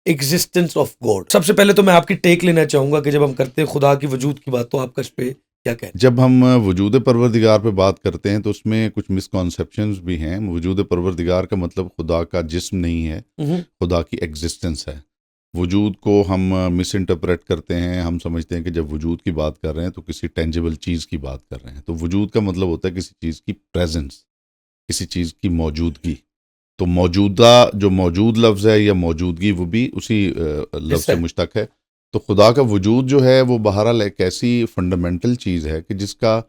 Existence of God. سب سے پہلے تو میں آپ کی ٹیک لینا چاہوں گا کہ جب ہم کرتے ہیں خدا کی وجود کی بات تو آپ کا اس پہ کیا کہنا ہے؟ جب ہم وجود پروردگار پہ بات کرتے ہیں تو اس میں کچھ مسکانسیپشنز بھی ہیں. وجود پروردگار کا مطلب خدا کا جسم نہیں ہے، خدا کی ایگزسٹنس ہے. وجود کو ہم مس انٹرپریٹ کرتے ہیں، ہم سمجھتے ہیں کہ جب وجود کی بات کر رہے ہیں تو کسی ٹینجیبل چیز کی بات کر رہے ہیں. تو وجود کا مطلب ہوتا ہے کسی چیز کی پریزنس، کسی چیز کی موجودگی. تو موجودہ جو موجود لفظ ہے یا موجودگی وہ بھی اسی لفظ سے مشتق ہے. تو خدا کا وجود جو ہے وہ بہرحال ایک ایسی فنڈامنٹل چیز ہے کہ جس کا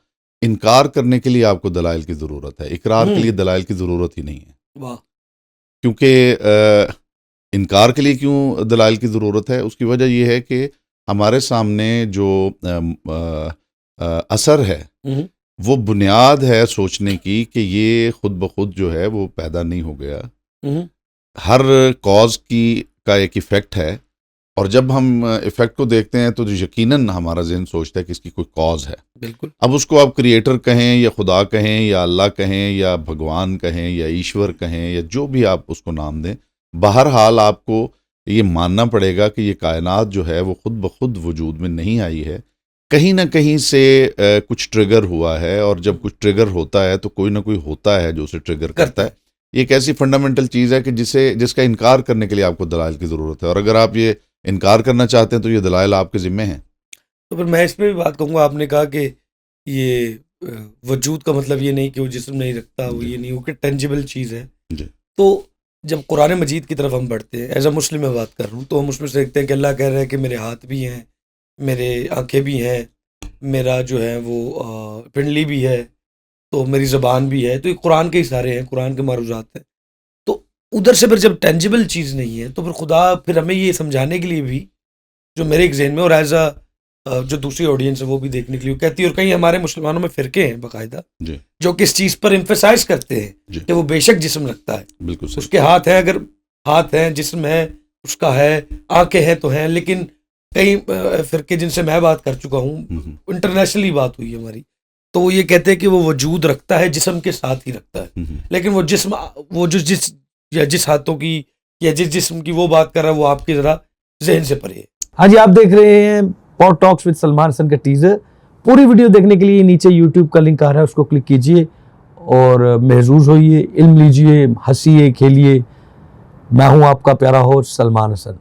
انکار کرنے کے لیے آپ کو دلائل کی ضرورت ہے، اقرار کے لیے دلائل کی ضرورت ہی نہیں ہے. واہ. کیونکہ انکار کے لیے کیوں دلائل کی ضرورت ہے؟ اس کی وجہ یہ ہے کہ ہمارے سامنے جو اثر ہے وہ بنیاد ہے سوچنے کی کہ یہ خود بخود جو ہے وہ پیدا نہیں ہو گیا. ہر کاز کا ایک ایفیکٹ ہے، اور جب ہم ایفیکٹ کو دیکھتے ہیں تو یقیناً ہمارا ذہن سوچتا ہے کہ اس کی کوئی کاز ہے. بالکل. اب اس کو آپ کریٹر کہیں یا خدا کہیں یا اللہ کہیں یا بھگوان کہیں یا ایشور کہیں یا جو بھی آپ اس کو نام دیں، بہرحال آپ کو یہ ماننا پڑے گا کہ یہ کائنات جو ہے وہ خود بخود وجود میں نہیں آئی ہے، کہیں نہ کہیں سے کچھ ٹریگر ہوا ہے. اور جب کچھ ٹریگر ہوتا ہے تو کوئی نہ کوئی ہوتا ہے جو اسے ٹریگر کرتا ہے. یہ ایک ایسی فنڈامنٹل چیز ہے کہ جس کا انکار کرنے کے لیے آپ کو دلائل کی ضرورت ہے، اور اگر آپ یہ انکار کرنا چاہتے ہیں تو یہ دلائل آپ کے ذمہ ہیں. تو پھر میں اس پہ بھی بات کہوں گا. آپ نے کہا کہ یہ وجود کا مطلب یہ نہیں کہ وہ جسم نہیں رکھتا، وہ یہ نہیں ہو کہ ٹینجیبل چیز ہے. تو جب قرآن مجید کی طرف ہم بڑھتے ہیں، ایز اے مسلم میں بات کر رہا ہوں، تو ہم اس میں سے دیکھتے ہیں کہ اللہ کہہ رہا ہے کہ میرے ہاتھ بھی ہیں، میرے آنکھیں بھی ہیں، میرا جو ہے وہ پنڈلی بھی ہے، تو میری زبان بھی ہے. تو یہ قرآن کے اشارے ہیں، قرآن کے معروضات ہیں. تو ادھر سے پھر جب ٹینجیبل چیز نہیں ہے تو پھر خدا پھر ہمیں یہ سمجھانے کے لیے بھی جو میرے ایک ذہن میں اور ایز اے جو دوسری آڈینس ہے وہ بھی دیکھنے کے لیے کہتی ہے، اور کہیں ہمارے مسلمانوں میں فرقے ہیں باقاعدہ جو کس چیز پر ایمفیسائز کرتے ہیں کہ وہ بے شک جسم رکھتا ہے. بالکل اس کے ہاتھ ہیں، اگر ہاتھ ہیں، جسم ہے اس کا ہے، آنکھیں ہیں تو ہیں. لیکن کئی فرقے جن سے میں بات کر چکا ہوں، انٹرنیشنلی بات ہوئی ہماری، تو وہ یہ کہتے ہیں کہ وہ وجود رکھتا ہے، جسم کے ساتھ ہی رکھتا ہے. لیکن وہ جسم، وہ جو جس ہاتھوں کی یا جس جسم کی وہ بات کر رہا ہے وہ آپ کی ذرا ذہن سے پرے ہے. ہاں جی، آپ دیکھ رہے ہیں پوڈ ٹاکس وتھ سلمان حسن کا ٹیزر. پوری ویڈیو دیکھنے کے لیے نیچے یوٹیوب کا لنک آ رہا ہے، اس کو کلک کیجئے اور محظوظ ہوئیے، علم لیجئے، ہنسیے، کھیلیے. میں ہوں آپ کا پیارا ہوسٹ سلمان حسن.